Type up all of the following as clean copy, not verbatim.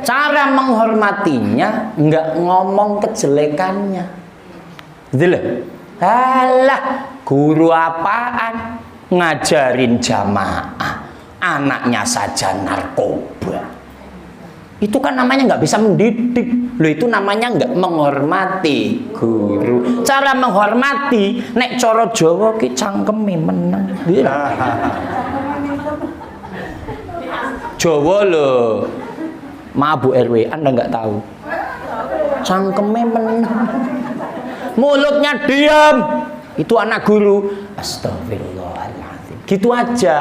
Cara menghormatinya nggak ngomong kejelekannya. Gitu loh. Alah, guru apaan? Ngajarin jamaah, anaknya saja narkoba. Itu kan namanya nggak bisa mendidik. Loh, itu namanya nggak menghormati guru. Cara menghormati, nek coro Jawa ki cangkeme meneng. Jawa loh. Maaf Bu RW, Anda nggak tahu. Cangkeme meneng. Mulutnya diam. Itu anak guru. Astagfirullahaladzim. Gitu aja.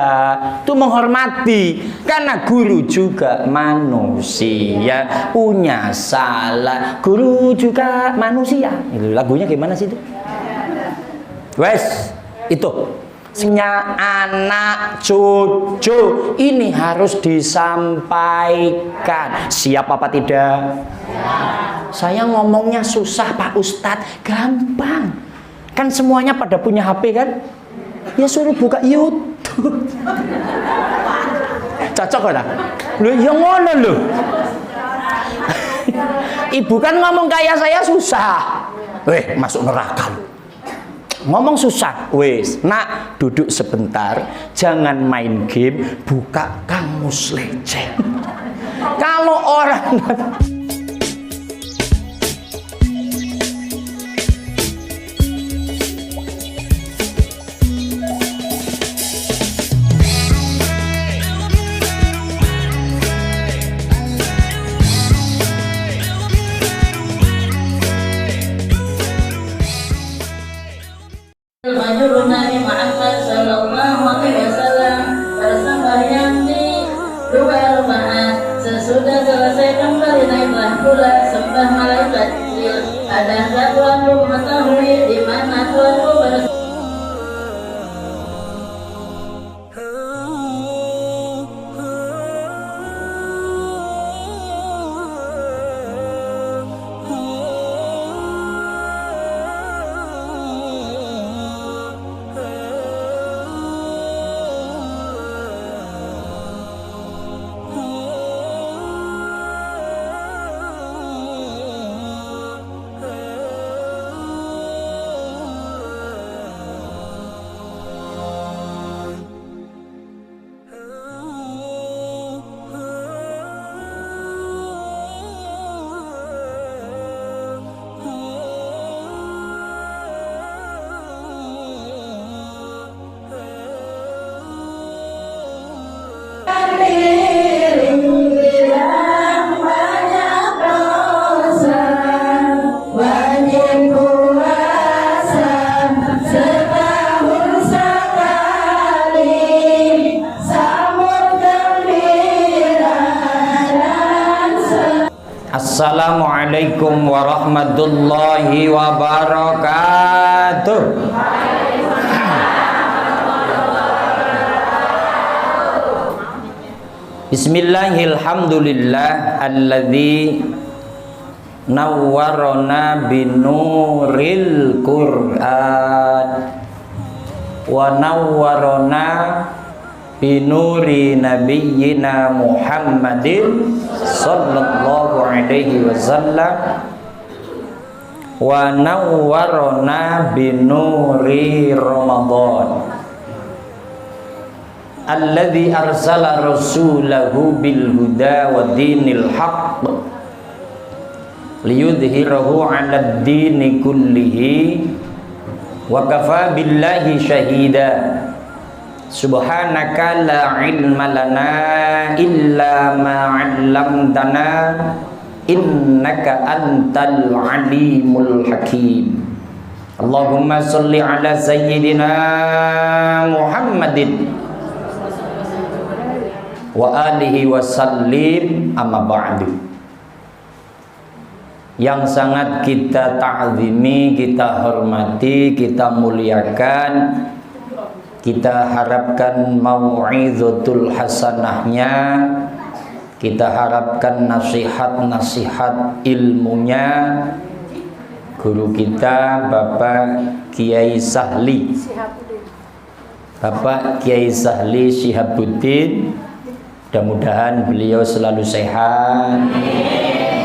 Itu menghormati. Karena guru juga manusia, punya salah. Guru juga manusia. Itu lagunya gimana sih itu? Wes, itu. Nya anak cucu ini harus disampaikan. Siap apa tidak? Saya ngomongnya susah Pak Ustadz. Gampang. Kan semuanya pada punya HP kan? Ya suruh buka YouTube. Cocok kan? Loh, ya ngono loh. Ibu kan ngomong kayak saya susah. Weh, masuk neraka. Ngomong susah. Wes, nak duduk sebentar. Jangan main game. Buka Kamus Legend. Kalau orang Nabi Muhammad sallallahu alaihi wasallam bersembahyang di dua rakaat. Sesudah selesai kembali naiklah pula sembah malaikat kecil. Adakah Tuhanku mengetahui di mana Tuhanku berada? Assalamualaikum warahmatullahi wabarakatuh. Bismillahirrahmanirrahim. Alladzi nawwarana binuril Qur'an wa nawwarana binuri nabiyyina Muhammadin sallallahu alaihi wasallam wa nawwarana binuri Ramadan alladzi arsala rasulahu bil huda wa dinil haqq liyudhhirahu 'alad dini kullihi wa kafa billahi syahida. Subhanaka la ilma lana illa ma 'allamtana innaka antal alimul hakim. Allahumma sholli ala sayyidina Muhammadin wa alihi wa sallim, amma ba'du. Yang sangat kita ta'zimi, kita hormati, kita muliakan, kita harapkan mau'izatul hasanahnya, kita harapkan nasihat-nasihat ilmunya guru kita Bapak Kiai Sahli, Bapak Kiai Sahli Syihabuddin, Mudah-mudahan beliau selalu sehat,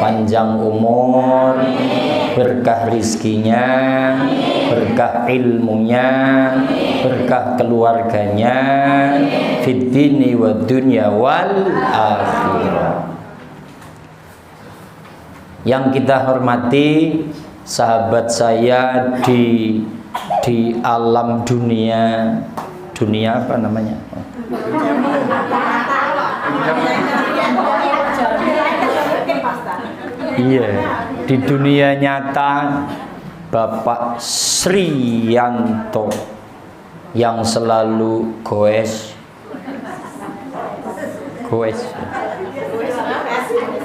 panjang umur, berkah rizkinya, berkah ilmunya, berkah keluarganya, fid dini wa dunya wal akhirah. Yang kita hormati sahabat saya di alam dunia apa namanya? Iya, di dunia nyata Bapak Sriyanto yang selalu goes.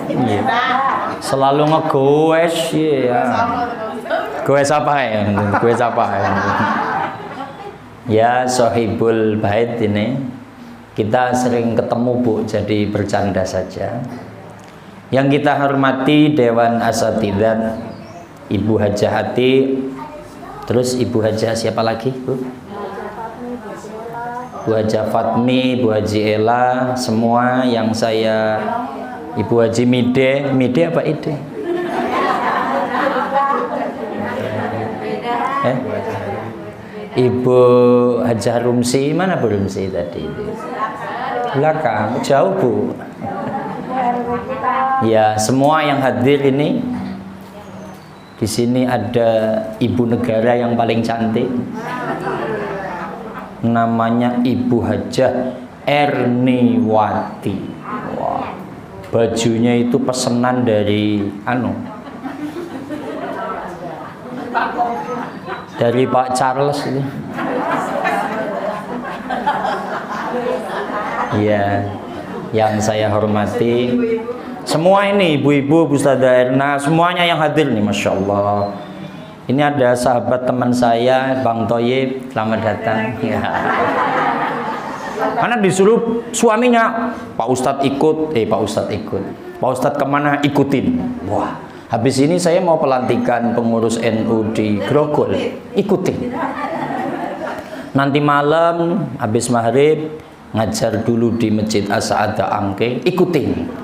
Iya. Selalu ngegoes ya. Goes apa ya? Goes apa ya? Ya, Sohibul Bait ini kita sering ketemu Bu, jadi bercanda saja. Yang kita hormati Dewan Asatidzah Ibu Hajah Hati, terus Ibu Hajah siapa lagi Bu? Bu Hajah Fatmi, Bu Haji Ela, semua yang saya, Ibu Haji Mide apa Ide? Ibu Hajah Rumsi, mana Bu Rumsi tadi? Belakang, jauh Bu. Ya, semua yang hadir ini, di sini ada ibu negara yang paling cantik, namanya Ibu Hajah Erniwati. Wah, bajunya itu pesanan dari dari Pak Charles itu. Ya, yang saya hormati semua ini ibu-ibu, Bu Ustadzah Erna, semuanya yang hadir nih, Masya Allah. Ini ada sahabat teman saya, Bang Toyib, selamat datang. Ya. Karena disuruh suaminya, Pak Ustadz ikut, Pak Ustadz kemana, ikutin. Wah, habis ini saya mau pelantikan pengurus NU di Grogol, ikutin. Nanti malam, habis maghrib, ngajar dulu di Masjid As-Sa'adah Angke, ikutin.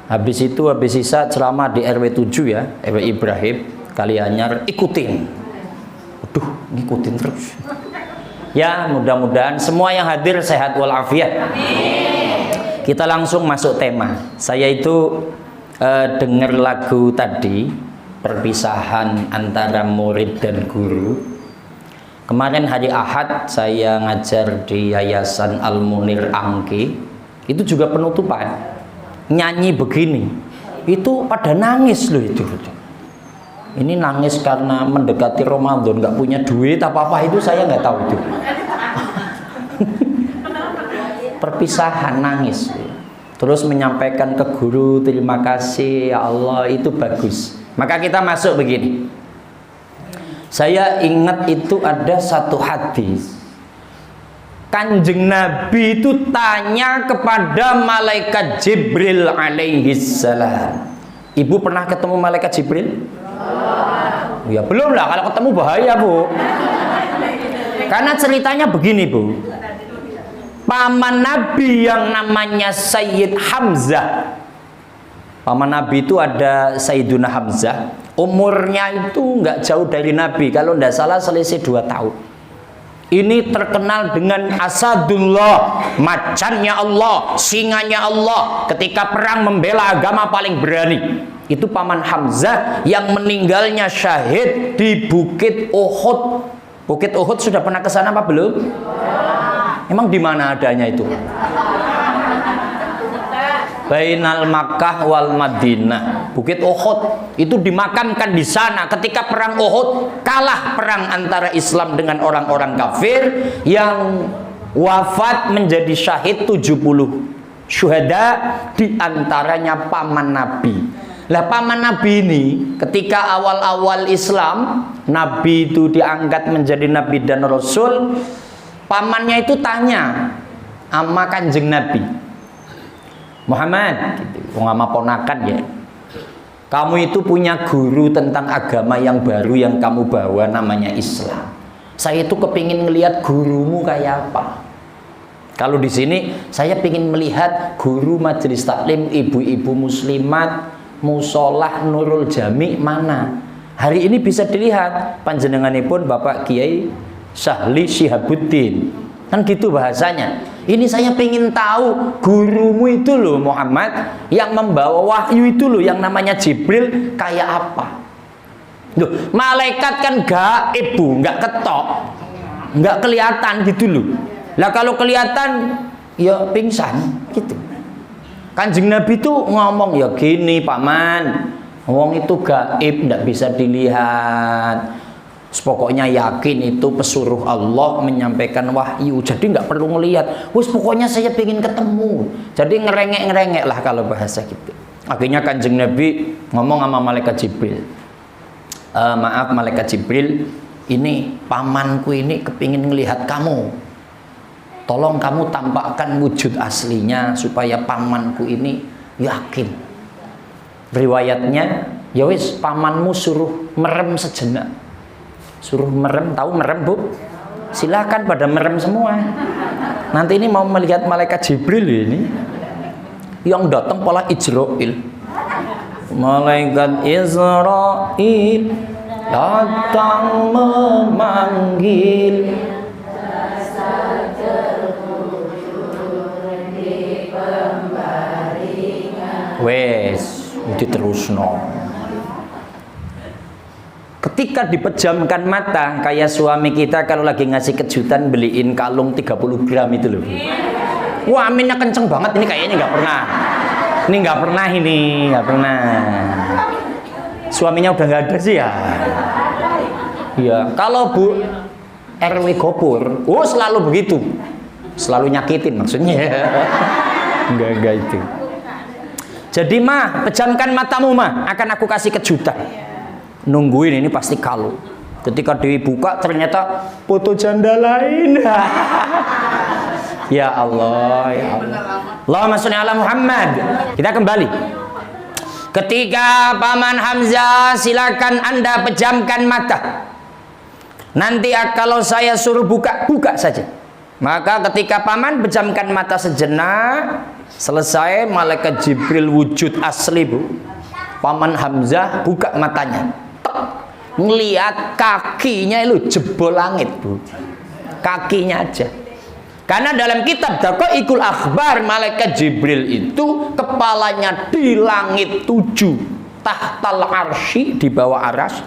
Habis itu, habis sisa ceramah di RW 7 ya, RW Ibrahim, Kalianyar, ikutin. Aduh, ngikutin terus. Ya, mudah-mudahan semua yang hadir sehat walafiat. Kita langsung masuk tema. Saya itu dengar lagu tadi, perpisahan antara murid dan guru. Kemarin hari Ahad saya ngajar di Yayasan Al-Munir Angke. Itu juga penutupan. Nyanyi begini, itu pada nangis loh itu. Ini nangis karena mendekati Ramadan, nggak punya duit apa-apa, itu saya nggak tahu itu. Perpisahan nangis. Terus menyampaikan ke guru, terima kasih ya Allah, itu bagus. Maka kita masuk begini. Saya ingat itu ada satu hadis. Kanjeng Nabi itu tanya kepada malaikat Jibril alaihissalam. Ibu pernah ketemu malaikat Jibril? Ya belum lah, kalau ketemu bahaya Bu. Karena ceritanya begini Bu. Paman Nabi yang namanya Sayyid Hamzah. Paman Nabi itu ada Sayyiduna Hamzah. Umurnya itu nggak jauh dari Nabi. Kalau nggak salah selisih 2 tahun. Ini terkenal dengan Asadullah, macannya Allah, singanya Allah. Ketika perang membela agama paling berani. Itu Paman Hamzah yang meninggalnya syahid di Bukit Uhud. Bukit Uhud sudah pernah ke sana apa belum? Emang di mana adanya itu? Bainal Makkah wal Madinah. Bukit Uhud itu dimakamkan di sana ketika perang Uhud, kalah perang antara Islam dengan orang-orang kafir, yang wafat menjadi syahid 70 syuhada, di antaranya paman Nabi. Lah paman Nabi ini ketika awal-awal Islam, Nabi itu diangkat menjadi Nabi dan Rasul, pamannya itu tanya sama Kanjeng Nabi, Muhammad, gitu, sama ponakan ya, kamu itu punya guru tentang agama yang baru yang kamu bawa namanya Islam. Saya itu kepingin ngelihat gurumu kayak apa. Kalau di sini saya ingin melihat guru majelis taklim, ibu-ibu muslimat, musolah Nurul Jami mana. Hari ini bisa dilihat panjenenganipun Bapak Kiai Syahli Syihabuddin. Kan gitu bahasanya. Ini saya ingin tahu gurumu itu loh Muhammad, yang membawa wahyu itu loh, yang namanya Jibril, kayak apa. Loh, malaikat kan gaib Bu, nggak ketok, nggak kelihatan gitu loh. Lah kalau kelihatan ya pingsan gitu. Kanjeng Nabi tuh ngomong ya gini paman, wong itu gaib ndak bisa dilihat. Pokoknya yakin itu pesuruh Allah menyampaikan wahyu. Jadi nggak perlu ngelihat. Wes pokoknya saya pengen ketemu. Jadi ngerengek-ngerengek lah kalau bahasa gitu. Akhirnya Kanjeng Nabi ngomong sama malaikat Jibril. Maaf malaikat Jibril, ini pamanku ini kepingin ngelihat kamu. Tolong kamu tampakkan wujud aslinya supaya pamanku ini yakin. Riwayatnya, ya wis pamanmu suruh merem sejenak. Suruh merem, tahu merem Bu? Silakan pada merem semua. Nanti ini mau melihat malaikat Jibril ini. Yang datang pola Israil. Malaikat Israil datang memanggil. Wes, diterusno. Ketika dipejamkan mata, kayak suami kita kalau lagi ngasih kejutan beliin kalung 30 gram itu loh. Wah, aminnya kenceng banget ini, kayaknya nggak pernah. Ini nggak pernah. Suaminya udah nggak ada sih ya. Iya, kalau Bu RW Gopur, selalu begitu. Selalu nyakitin maksudnya. Enggak itu. Jadi mah, pejamkan matamu mah, akan aku kasih kejutan. Nungguin ini pasti kalung. Ketika dibuka ternyata foto janda lain. Ya Allah, ya Allah. Allahumma sholli ala Muhammad. Kita kembali. Ketika Paman Hamzah, silakan Anda pejamkan mata. Nanti kalau saya suruh buka, buka saja. Maka ketika Paman pejamkan mata sejenak, selesai malaikat Jibril wujud asli Bu. Paman Hamzah buka matanya. Ngelihat kakinya itu jebol langit Bu. Kakinya aja. Karena dalam kitab Daqaiqul Akhbar, malaikat Jibril itu kepalanya di langit 7, tahtal arsy, di bawah aras.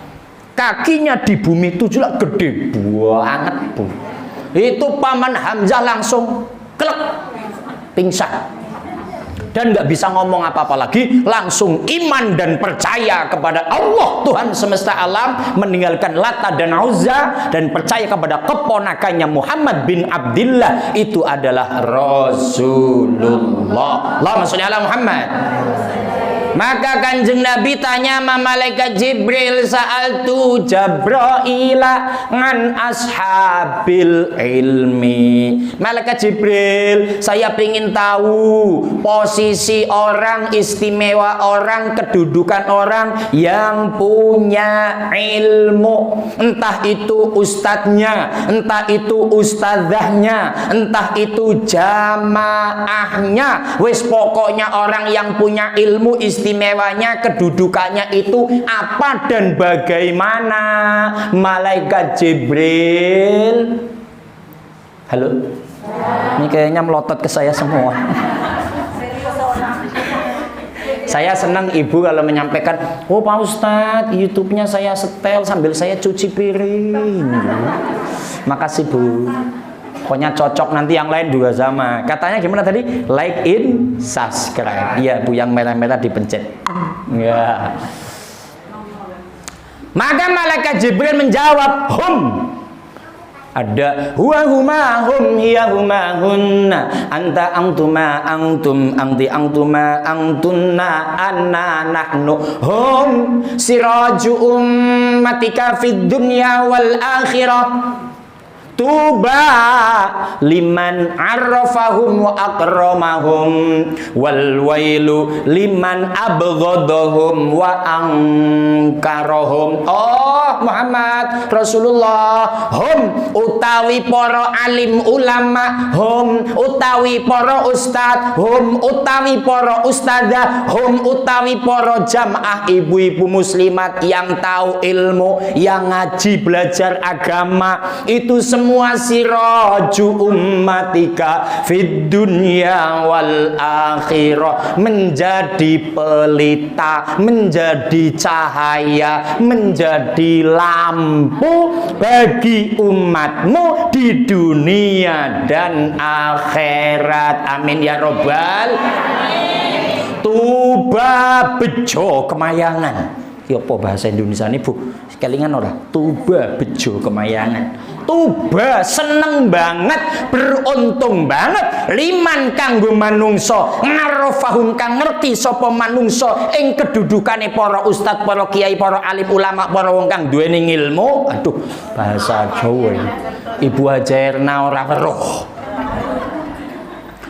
Kakinya di bumi 7 lah, gede banget Bu. Itu Paman Hamzah langsung klek, pingsan. Dan nggak bisa ngomong apa-apa lagi, langsung iman dan percaya kepada Allah Tuhan semesta alam, meninggalkan Lata dan Uzza, dan percaya kepada keponakannya Muhammad bin Abdillah, itu adalah Rasulullah. Allahumma sholli ala Muhammad. Maka Kanjeng Nabi tanya sama malaikat Jibril, sa'altu Jabraila ngan ashabil ilmi. Malaikat Jibril, saya ingin tahu posisi orang, istimewa orang, kedudukan orang yang punya ilmu. Entah itu ustadznya, entah itu ustadzahnya, entah itu jamaahnya. Wis pokoknya orang yang punya ilmu, istimewanya, kedudukannya itu apa dan bagaimana. Malaikat Jibril, halo, ini kayaknya melotot ke saya semua. Saya senang ibu kalau menyampaikan, oh Pak Ustadz, YouTube-nya saya setel sambil saya cuci piring. Makasih Bu. Pokoknya cocok, nanti yang lain juga sama. Katanya gimana tadi? Like, in, subscribe. Iya Bu, yang merah-merah dipencet. Ya. Maka malaikat Jibril menjawab, hum. Ada huwa huma hum hiya huma hunna anta antuma antum anti antuma antunna anna nahnu hum siraju ummatika fid dunya wal akhirah. Tuba liman arrafahum wa akramahum wal wailu liman abghadahum wa angkarahum. Oh Muhammad Rasulullah, hum utawi para alim ulama, hum utawi para ustad, hum utawi para ustadzah, hum utawi para jamaah ibu-ibu muslimat yang tahu ilmu, yang ngaji belajar agama, itu semua siraju ummatika fid dunya wal akhirah, menjadi pelita, menjadi cahaya, menjadi lampu bagi umatmu di dunia dan akhirat. Amin ya robbal. Tuba bejo kemayangan. Ya apa bahasa Indonesia ini Bu? Kelingan ora? Tuba bejo kemayangan. Tuba seneng banget, beruntung banget liman kanggo manungsa ngarafahum kang ngerti sapa manungsa ing kedudukane para ustad, para kiai, para alim ulama, para wong kang duweni ilmu. Aduh, bahasa Jawa ini. Ibu Hajairna ora weruh.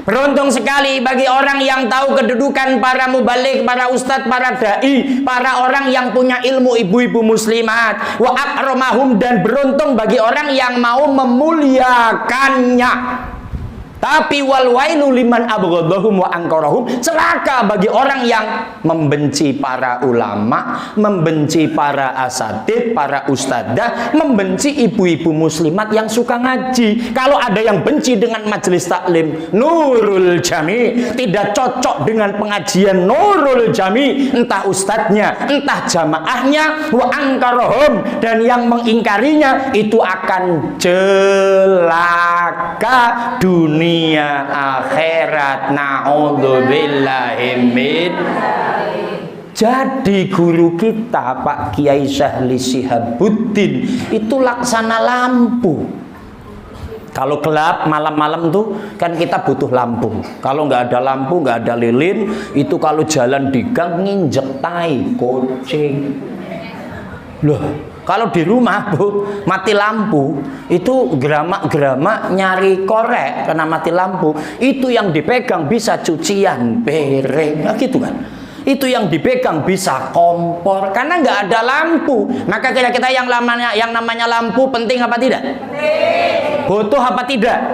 Beruntung sekali bagi orang yang tahu kedudukan para mubalik, para ustadz, para da'i, para orang yang punya ilmu, ibu-ibu muslimat. Wa akramahum, dan beruntung bagi orang yang mau memuliakannya. Tapi wal wailu liman abghadahum wa angkarahum, celaka bagi orang yang membenci para ulama, membenci para asatid, para ustadzah, membenci ibu-ibu muslimat yang suka ngaji. Kalau ada yang benci dengan majelis taklim Nurul Jami, tidak cocok dengan pengajian Nurul Jami, entah ustadznya, entah jamaahnya, wa angkarahum, dan yang mengingkarinya itu akan celaka dunia akhirat. Na'udzubillahi min. Jadi guru kita Pak Kiai Syahli Shihabuddin itu laksana lampu. Kalau gelap malam-malam tuh kan kita butuh lampu. Kalau nggak ada lampu, nggak ada lilin, itu kalau jalan di gang nginjek tai kucing. Loh, kalau di rumah Bu mati lampu, itu geramak-geramak nyari korek karena mati lampu, itu yang dipegang bisa cucian piring, nah, gitu kan. Itu yang dipegang bisa kompor karena nggak ada lampu. Maka kita yang namanya lampu penting apa tidak? Butuh apa tidak?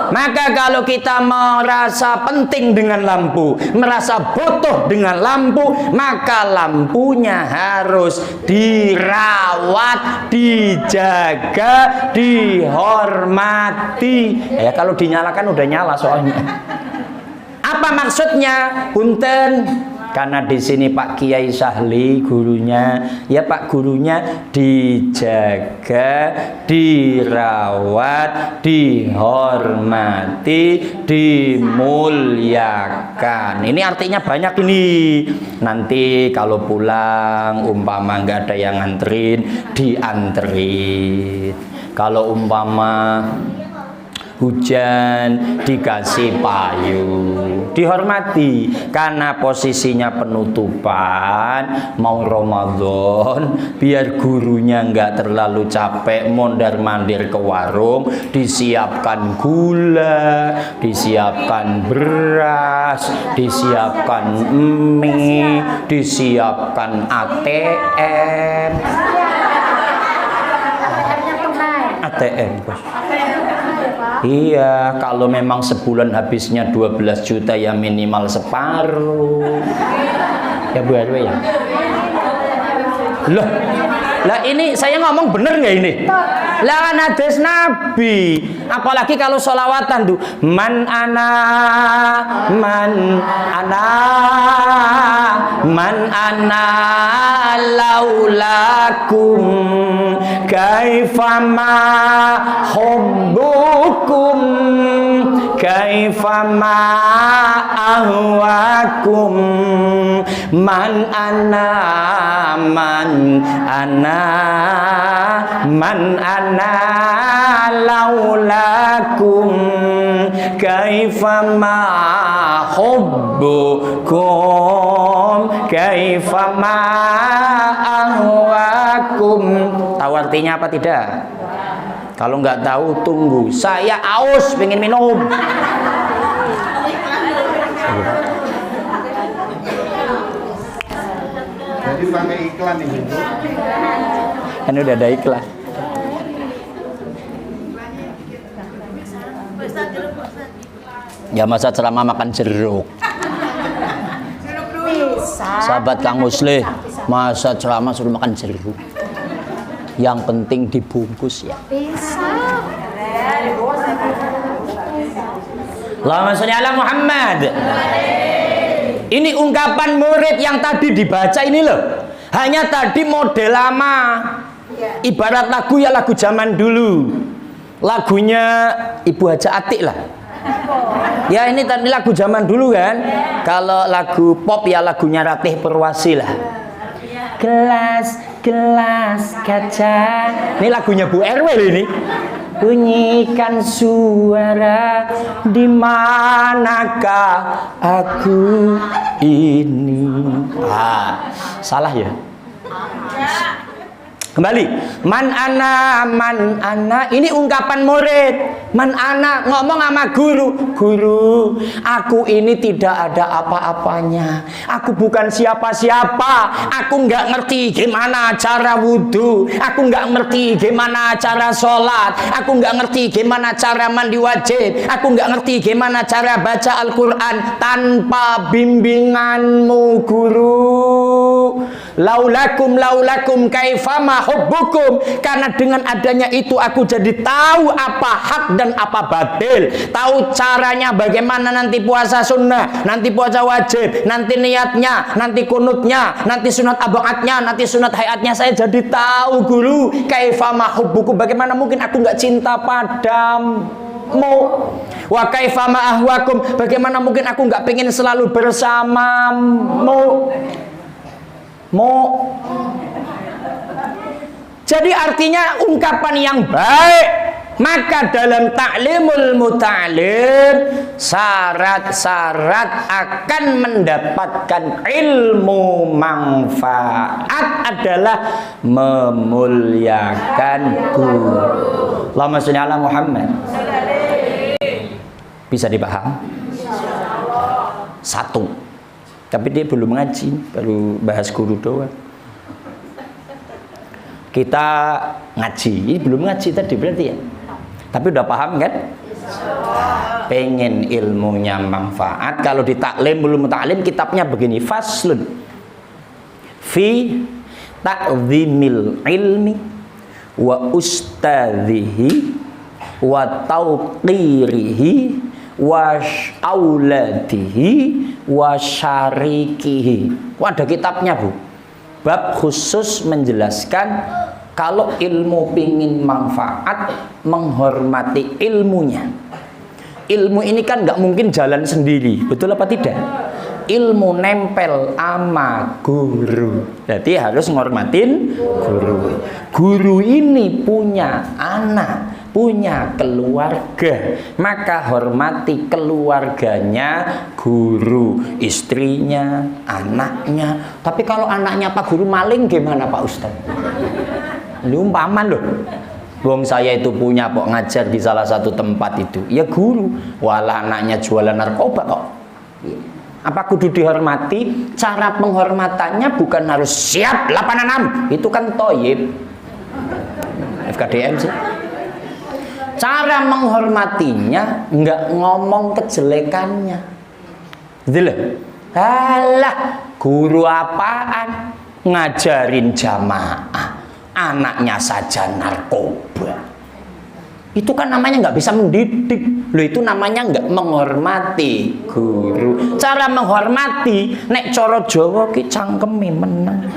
Maka kalau kita merasa penting dengan lampu, merasa butuh dengan lampu, maka lampunya harus dirawat, dijaga, dihormati. Ya kalau dinyalakan udah nyala soalnya. Apa maksudnya? Punten. Karena di sini Pak Kiai Syahli gurunya, ya Pak gurunya dijaga, dirawat, dihormati, dimuliakan. Ini artinya banyak ini. Nanti kalau pulang umpama nggak ada yang nganterin, dianterin. Kalau umpama hujan dikasih payung, dihormati karena posisinya penutupan mau Ramadan, biar gurunya nggak terlalu capek mondar-mandir ke warung, disiapkan gula, disiapkan beras, disiapkan mie, disiapkan ATM. ATM bos. Iya, kalau memang sebulan habisnya 12 juta ya minimal separuh. Ya Bu RW ya. Lah ini saya ngomong bener nggak ini? Lah kan hadis Nabi. Apalagi kalau sholawatan tuh man ana laulakum kaifama hubbukum kaifama ahwakum man ana laulakum kaifama hubbukum kaifama ahwakum. Tahu artinya apa tidak? Kalau nggak tahu tunggu. Saya aus pengen minum. Jadi pakai iklan ini. Kan udah ada iklan. Ya masa ceramah makan jeruk. Sahabat Kang Muslih, masa ceramah suruh makan jeruk. Yang penting dibungkus ya. Allahumma sholli ala Muhammad. Ini ungkapan murid yang tadi dibaca ini loh. Hanya tadi model lama. Ibarat lagu ya lagu zaman dulu. Lagunya Ibu Haja Atik lah. Ya ini tadi lagu zaman dulu kan. Kalau lagu pop ya lagunya Ratih Purwasi lah. Gelas kaca. Ini lagunya Bu RW ini. Bunyikan suara, di manakah aku ini? Salah ya. Kembali, man ana, ini ungkapan murid. Man ana ngomong sama guru, aku ini tidak ada apa-apanya. Aku bukan siapa-siapa. Aku nggak ngerti gimana cara wudhu. Aku nggak ngerti gimana cara sholat. Aku nggak ngerti gimana cara mandi wajib. Aku nggak ngerti gimana cara baca Al-Quran tanpa bimbinganmu guru. Laulakum kaifama hubbukum. Karena dengan adanya itu aku jadi tahu apa hak dan apa batil. Tahu caranya bagaimana nanti puasa sunnah, nanti puasa wajib, nanti niatnya, nanti kunutnya, nanti sunat abaatnya, nanti sunat hayatnya. Saya jadi tahu guru. Kaifama hubbukum, bagaimana mungkin aku nggak cinta padamu. Wa kaifama ahwakum, bagaimana mungkin aku nggak pengen selalu bersamamu. Jadi artinya ungkapan yang baik. Maka dalam ta'limul muta'alim, syarat-syarat akan mendapatkan ilmu manfaat adalah memuliakan guru. Allahumma sholli ala Muhammad. Bisa dipaham? Satu. Tapi dia belum ngaji, baru bahas guru doang. Kita ngaji, ini belum ngaji tadi berarti ya. Tapi udah paham kan? Pengen ilmunya manfaat. Kalau di taklim belum taklim, kitabnya begini, faslun fi ta'zimil ilmi wa ustadzihi wa tauqirihi wa auladihi wa syarikihi. Ada kitabnya Bu. Bab khusus menjelaskan kalau ilmu pingin manfaat, menghormati ilmunya. Ilmu ini kan nggak mungkin jalan sendiri, betul apa tidak? Ilmu nempel ama guru, jadi harus menghormatin guru. Guru ini punya anak, punya keluarga, maka hormati keluarganya guru, istrinya, anaknya. Tapi kalau anaknya Pak Guru maling gimana Pak Ustadz? Ini umpaman loh. Wong saya itu punya kok ngajar di salah satu tempat itu, ya guru. Walah anaknya jualan narkoba kok. Apa kudu dihormati? Cara penghormatannya bukan harus siap 86, itu kan toyib. FKDM sih. Cara menghormatinya nggak ngomong kejelekannya. Gitu loh. Alah, guru apaan? Ngajarin jamaah, anaknya saja narkoba. Itu kan namanya nggak bisa mendidik. Loh, itu namanya nggak menghormati guru. Cara menghormati, nek coro Jawa ki cangkeme meneng.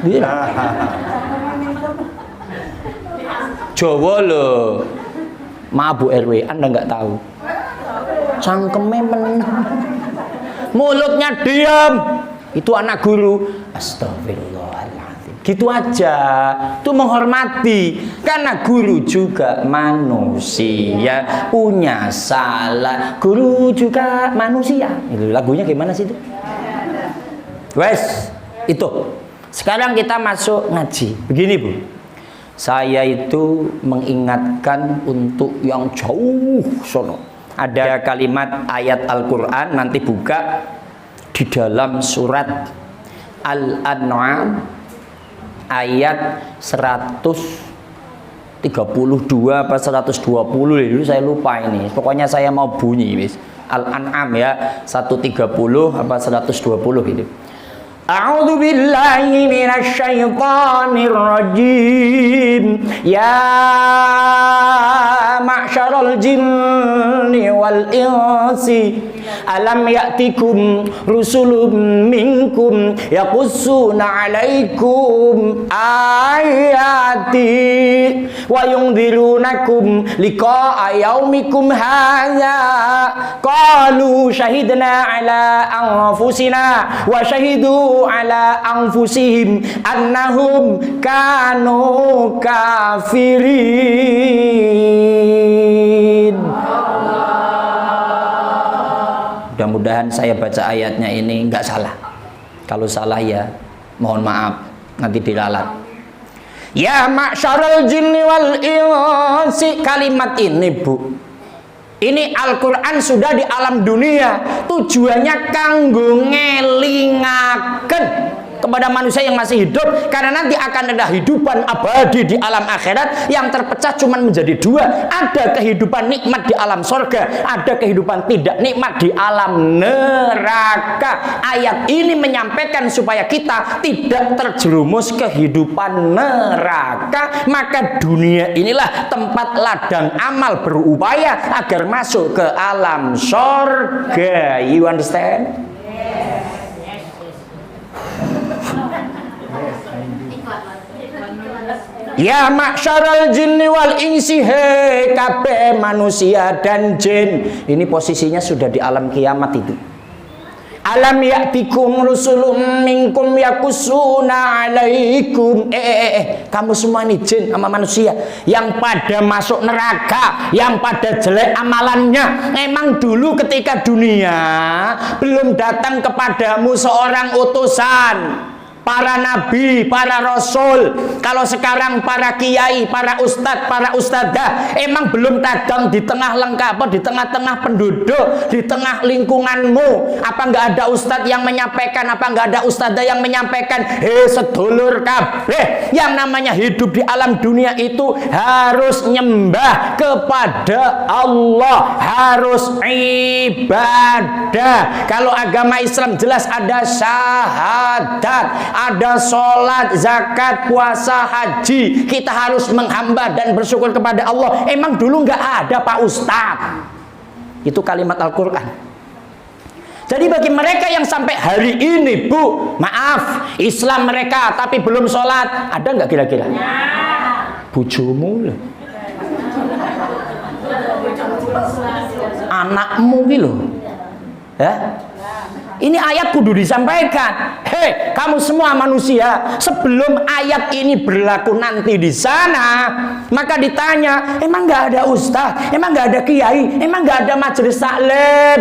Jawa loh. Maaf Bu RW, Anda nggak tahu. Cangkeme meneng. Mulutnya diam. Itu anak guru. Astagfirullahaladzim. Gitu aja. Itu menghormati. Karena guru juga manusia, punya salah. Guru juga manusia. Itu lagunya gimana sih itu? Wes, itu. Sekarang kita masuk ngaji. Begini Bu. Saya itu mengingatkan untuk yang jauh sono. Ada kalimat ayat Al-Quran, nanti buka di dalam surat Al-An'am ayat 132 apa 120 itu saya lupa ini. Pokoknya saya mau bunyi wis. Al-An'am ya 130 apa 120 gitu. A'udzu billahi minasy syaithanir rajim. Ya ma'syaral jinni wal insi alam ya'tikum rusulun minkum yaqussuna 'alaikum ayati wa yundzirunakum liqa'a yaumikum hadza qalu syahidna 'ala anfusina wa syahidu 'ala anfusihim annahum kanu kafirin. Mudah-mudahan saya baca ayatnya ini nggak salah. Kalau salah ya mohon maaf, nanti diralat. Ya ma'syaral jinni wal insi, kalimat ini Bu, ini Al-Quran sudah di alam dunia, tujuannya kanggo ngelingaken kepada manusia yang masih hidup, karena nanti akan ada kehidupan abadi di alam akhirat yang terpecah cuma menjadi dua. Ada kehidupan nikmat di alam sorga, ada kehidupan tidak nikmat di alam neraka. Ayat ini menyampaikan supaya kita tidak terjerumus kehidupan neraka. Maka dunia inilah tempat ladang amal berupaya agar masuk ke alam sorga. You understand? Ya ma'syaral jinni wal insi, hei kabeh manusia dan jin. Ini posisinya sudah di alam kiamat itu. Alam ya'tikum rusulun minkum yaqussuna 'alaikum. Kamu semua ini jin sama manusia yang pada masuk neraka, yang pada jelek amalannya. Memang dulu ketika dunia belum datang kepadamu seorang utusan, para nabi, para rasul. Kalau sekarang para kiai, para ustadz, para ustadzah emang belum datang di tengah lengkap, di tengah-tengah penduduk, di tengah lingkunganmu. Apa nggak ada ustadz yang menyampaikan? Apa nggak ada ustadzah yang menyampaikan? Sedulur kabeh, yang namanya hidup di alam dunia itu harus nyembah kepada Allah, harus ibadah. Kalau agama Islam jelas ada syahadat, ada sholat, zakat, puasa, haji. Kita harus menghamba dan bersyukur kepada Allah. Emang dulu nggak ada Pak Ustadz? Itu kalimat Al-Quran. Jadi bagi mereka yang sampai hari ini, Bu, maaf, Islam mereka tapi belum sholat, ada nggak kira-kira? Bujumu loh, anakmu gitu, ya. Ini ayat kudu disampaikan. Hei, kamu semua manusia, sebelum ayat ini berlaku nanti di sana, maka ditanya, emang nggak ada ustaz, emang nggak ada kiai, emang nggak ada majelis taklim?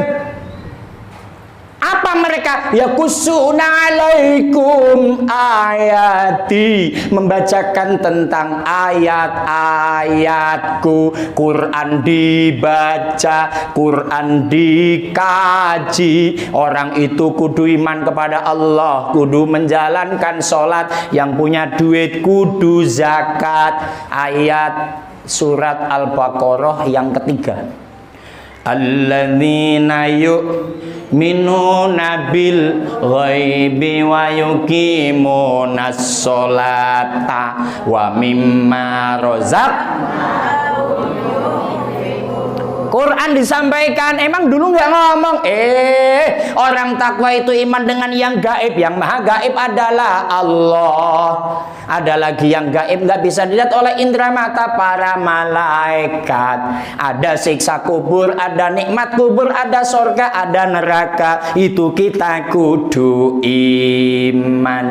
Apa mereka? Yaqussuna 'alaikum ayati, membacakan tentang ayat-ayatku. Quran dibaca, Quran dikaji. Orang itu kudu iman kepada Allah, kudu menjalankan sholat, yang punya duit kudu zakat. Ayat surat Al-Baqarah yang ketiga. Alladzina yu'minuna bil ghaibi wa yuqimunas sholata wa mimma Quran disampaikan. Emang dulu nggak ngomong orang takwa itu iman dengan yang gaib. Yang maha gaib adalah Allah. Ada lagi yang gaib nggak bisa dilihat oleh indera mata, para malaikat. Ada siksa kubur, ada nikmat kubur, ada surga, ada neraka. Itu kita kudu iman.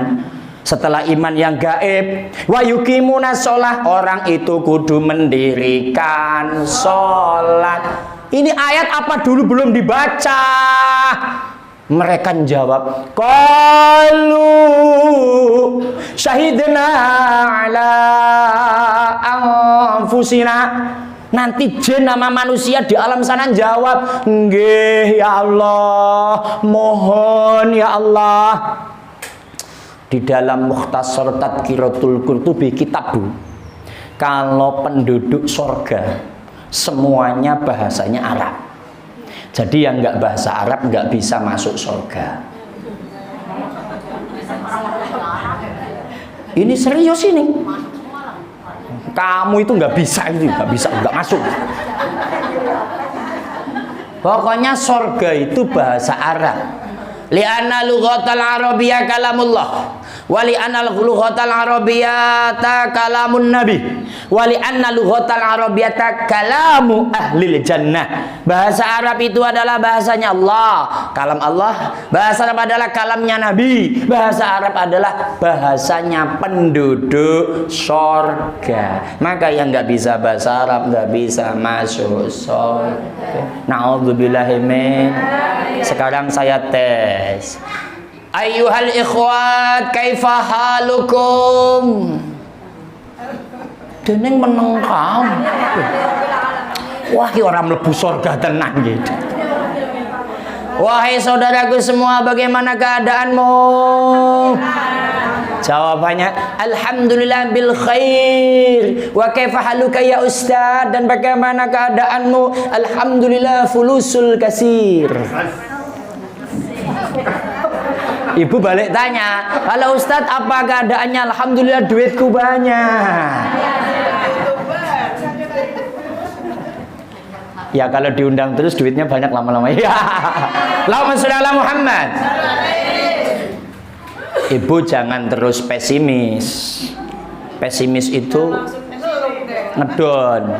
Setelah iman yang gaib, wa yuqimuna sholat, orang itu kudu mendirikan sholat. Ini ayat apa dulu belum dibaca? Mereka jawab, qalu syahidna ala anfusina. Nanti jin sama manusia di alam sana jawab, nggih ya Allah, mohon ya Allah. Di dalam Mukhtasar Tadkiratul Qurtubi kitab Bu, kalau penduduk sorga semuanya bahasanya Arab. Jadi yang nggak bahasa Arab nggak bisa masuk sorga. Ini serius ini. Kamu itu nggak bisa, nggak masuk. Pokoknya sorga itu bahasa Arab. Li'anna lughatal arabiyyah kalamullah wa li'anna lughatal arabiyyata kalamun nabi wa li'anna lughatal arabiyyata kalamu ahlil jannah. Bahasa Arab itu adalah bahasanya Allah, kalam Allah. Bahasa Arab adalah kalamnya Nabi. Bahasa Arab adalah bahasanya penduduk sorga. Maka yang nggak bisa bahasa Arab nggak bisa masuk sorga. Na'udzubillahimin. Sekarang saya tes. Ayyuhal ikhwat, kaifa halukum? Dening meneng kamu. Wah, orang mlebu surga tenang gitu. Wahai saudaraku semua, bagaimana keadaanmu? Jawabannya, alhamdulillah bil khair. Wa kaifa haluka ya ustaz? Dan bagaimana keadaanmu? Alhamdulillah fulusul kasir. Ibu balik tanya, kalau ustaz apa keadaannya? Alhamdulillah duitku banyak. Ya kalau diundang terus duitnya banyak lama-lama. Ya. Allahumma sholli ala Muhammad. Ibu jangan terus pesimis. Pesimis itu ngedon.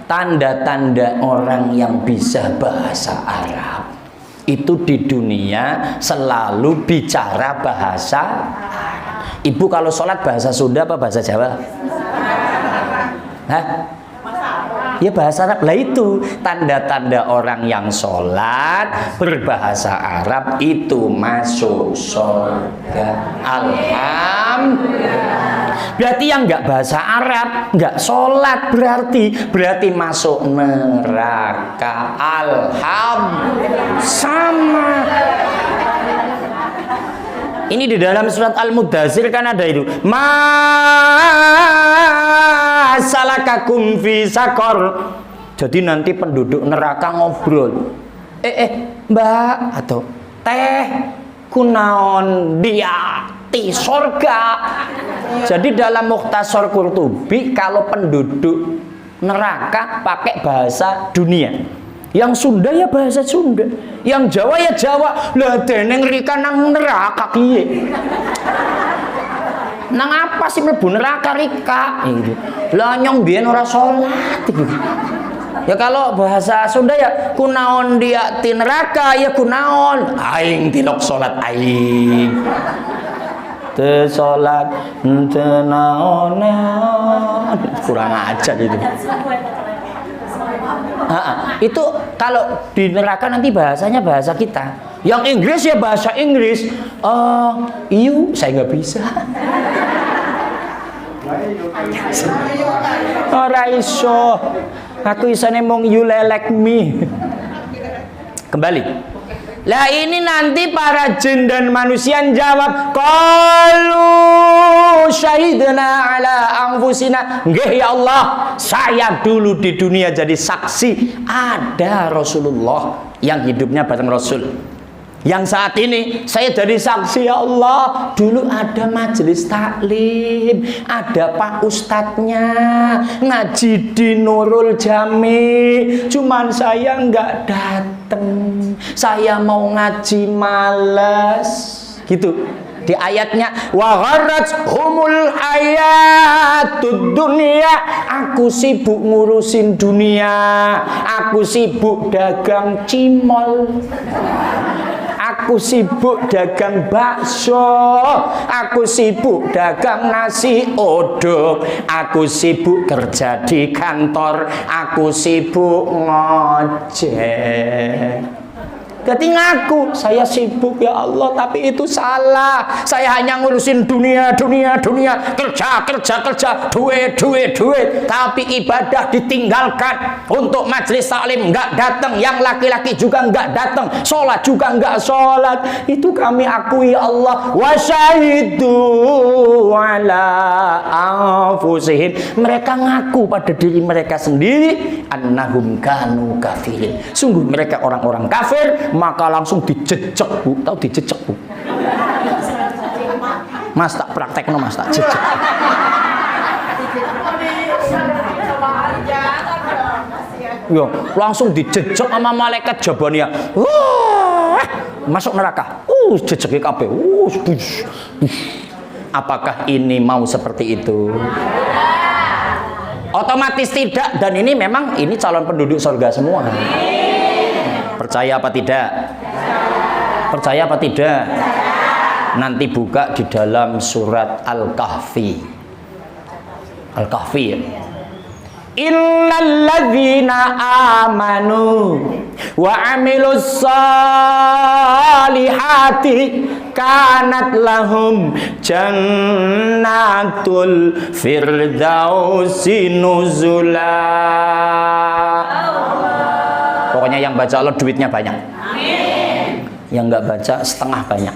Tanda-tanda orang yang bisa bahasa Arab itu di dunia selalu bicara bahasa Arab. Ibu kalau sholat bahasa Sunda apa bahasa Jawa? Hah? Ya bahasa Arab. Lah itu tanda-tanda orang yang sholat berbahasa Arab itu masuk surga. Alhamdulillah. Berarti yang nggak bahasa Arab nggak sholat berarti masuk neraka. Alhamdulillah. Sama. Ini di dalam surat Al-Mudaththir kan ada itu. Salakakum fi sakor. Jadi nanti penduduk neraka ngobrol. Mbak atau teh kunaon dia ti sorga. Jadi dalam Mukhtasar Qurtubi kalau penduduk neraka pakai bahasa dunia. Yang Sunda ya bahasa Sunda, yang Jawa ya Jawa. Lah deneng rika nang neraka piye? Nang apa sih mlebu neraka rika? Gitu. Lah nyong biyen ora salat gitu. Ya kalau bahasa Sunda ya kunaon dia ti neraka ya kunaon aing tilok salat aing. Te salat te naonan kurang ajar itu. Itu kalau di neraka nanti bahasanya bahasa kita. Yang Inggris ya bahasa Inggris. Iu saya nggak bisa. Ora iso. Aku isane mung you like me. Kembali. Lah ini nanti para jin dan manusia jawab, qalu syahidna ala anfusina. Nggih ya Allah, saya dulu di dunia jadi saksi ada Rasulullah yang hidupnya bareng Rasul. Yang saat ini saya jadi saksi ya Allah. Dulu ada majelis taklim, ada Pak Ustadznya ngaji di Nurul Jami, cuman saya nggak dateng. Saya mau ngaji males, gitu. Di ayatnya wa gharrathumul hayatud dunya. Aku sibuk ngurusin dunia, aku sibuk dagang cimol, aku sibuk dagang bakso, aku sibuk dagang nasi uduk, aku sibuk kerja di kantor, aku sibuk ngojek. Jadi ngaku, saya sibuk ya Allah, tapi itu salah. Saya hanya ngurusin dunia, kerja, duit. Tapi ibadah ditinggalkan. Untuk majelis taklim nggak datang, yang laki-laki juga nggak datang, sholat juga nggak sholat. Itu kami akui Allah. Wasyahidu ala anfusihim. Mereka ngaku pada diri mereka sendiri, annahum kanu kafirin. Sungguh mereka orang-orang kafir. Maka langsung dijejek, Bu. Tahu dijejek, Bu? Mas tak praktek, Mas tak jejek. Yo, langsung dijejek sama malaikat Jabaniyah. Masuk neraka. Jejek kabeh. Apakah ini mau seperti itu? Otomatis tidak, dan ini memang ini calon penduduk surga semua. Percaya apa tidak? Percaya apa tidak? Nanti buka di dalam surat Al-Kahfi. Al-Kahfi ya. Innal ladzina amanu wa amilus salihati kanat lahum jannatul firdausi nuzula. Pokoknya yang baca Allah duitnya banyak. Amin. Yang nggak baca setengah banyak.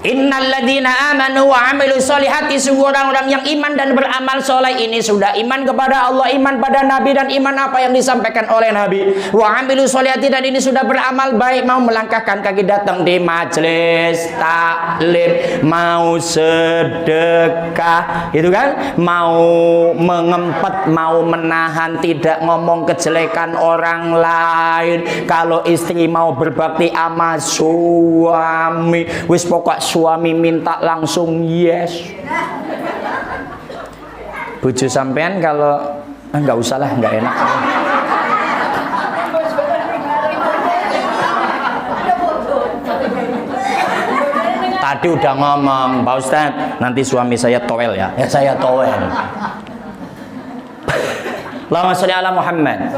Innal ladzina amanu wa amilus solihati, sungguh orang-orang yang iman dan beramal soleh ini sudah iman kepada Allah, iman pada Nabi, dan iman apa yang disampaikan oleh Nabi. Wa amilus solihati, dan ini sudah beramal baik, mau melangkahkan kaki datang di majelis taklim, mau sedekah, itu kan, mau mengempet, mau menahan, tidak ngomong kejelekan orang lain. Kalau istri mau berbakti sama suami, wis pokok suami minta langsung yes. Bojo sampean kalau nggak usah lah, nggak enak. Tadi udah ngomong, Pak Ustadz, nanti suami saya towel ya. Ya saya towel. Allahumma sholli ala Muhammad.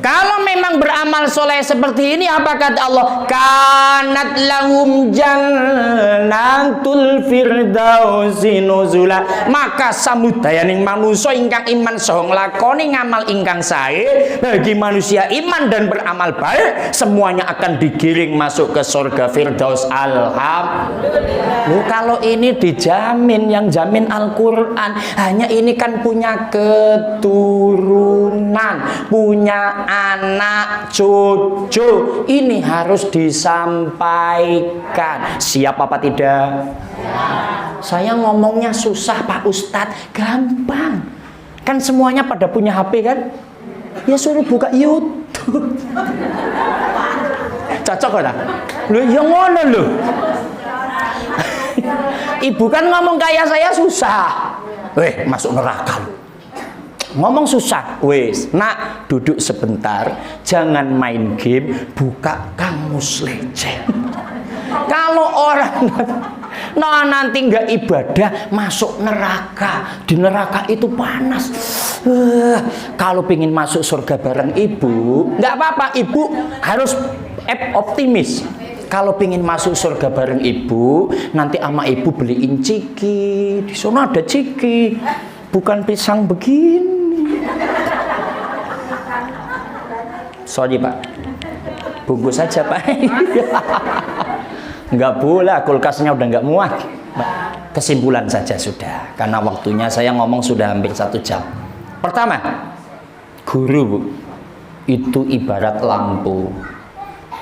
Kalau memang beramal soleh seperti ini, apa kata Allah? Kanat lahum jannatul firdausi nuzula. Maka samudayaning manusia ingkang iman saha nglakoni ngamal ingkang sae, bagi manusia iman dan beramal baik, semuanya akan digiring masuk ke surga Firdaus. Alhamdulillah. Kalau ini dijamin, yang jamin Al-Qur'an. Hanya ini kan punya keturunan, punya anak cucu, ini harus disampaikan. Siap apa tidak? Saya ngomongnya susah Pak Ustadz, gampang. Kan semuanya pada punya HP kan? Ya suruh buka YouTube. Cocok kan? Loh, ya ngono loh. Ibu kan ngomong kayak saya susah. Masuk neraka loh. Ngomong susah, wes, nak duduk sebentar, jangan main game, buka Kamus Legend. Kalau orang nanti nggak ibadah, masuk neraka, di neraka itu panas. Kalau pengen masuk surga bareng ibu, nggak apa-apa, ibu harus optimis. Kalau pengen masuk surga bareng ibu, nanti ama ibu beliin ciki, di sana ada ciki, bukan pisang begini. Sorry Pak, bungkus saja Pak. Nggak boleh, kulkasnya udah nggak muat. Kesimpulan saja sudah, karena waktunya saya ngomong sudah hampir 1 jam. Pertama, guru Bu, itu ibarat lampu.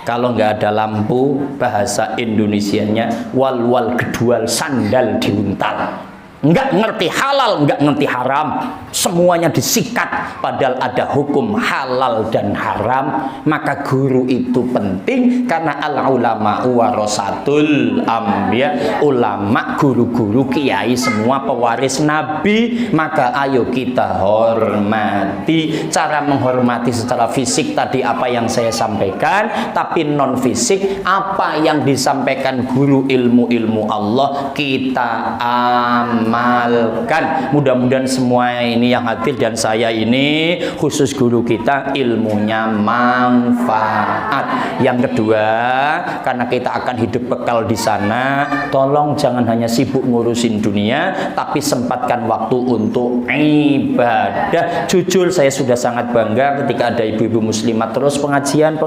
Kalau nggak ada lampu, bahasa Indonesianya wal gedual sandal diuntal. Nggak ngerti halal, nggak ngerti haram, semuanya disikat, padahal ada hukum halal dan haram. Maka guru itu penting, karena al-ulama warasatul anbiya, ulama, guru-guru, kiai semua pewaris Nabi. Maka ayo kita hormati. Cara menghormati secara fisik tadi apa yang saya sampaikan, tapi non fisik apa yang disampaikan guru ilmu-ilmu Allah kita amalkan. Mudah-mudahan semua ini yang hadir dan saya ini, khusus guru kita, ilmunya manfaat. Yang kedua, karena kita akan hidup kekal di sana, tolong jangan hanya sibuk ngurusin dunia, tapi sempatkan waktu untuk ibadah. Jujur saya sudah sangat bangga ketika ada ibu-ibu muslimat terus pengajian.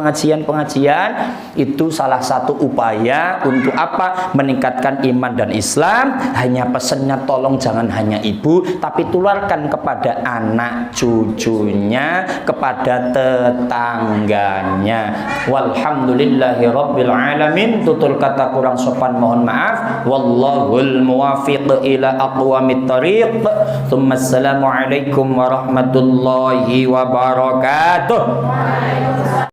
Itu salah satu upaya untuk apa? Meningkatkan iman dan Islam. Hanya pesannya tolong jangan hanya ibu, tapi tularkan kepada anak cucunya, kepada tetangganya. Walhamdulillahi rabbil alamin. Tutur kata kurang sopan mohon maaf. Wallahul muwafiq ila aqwamit thariq. Assalamualaikum warahmatullahi wabarakatuh.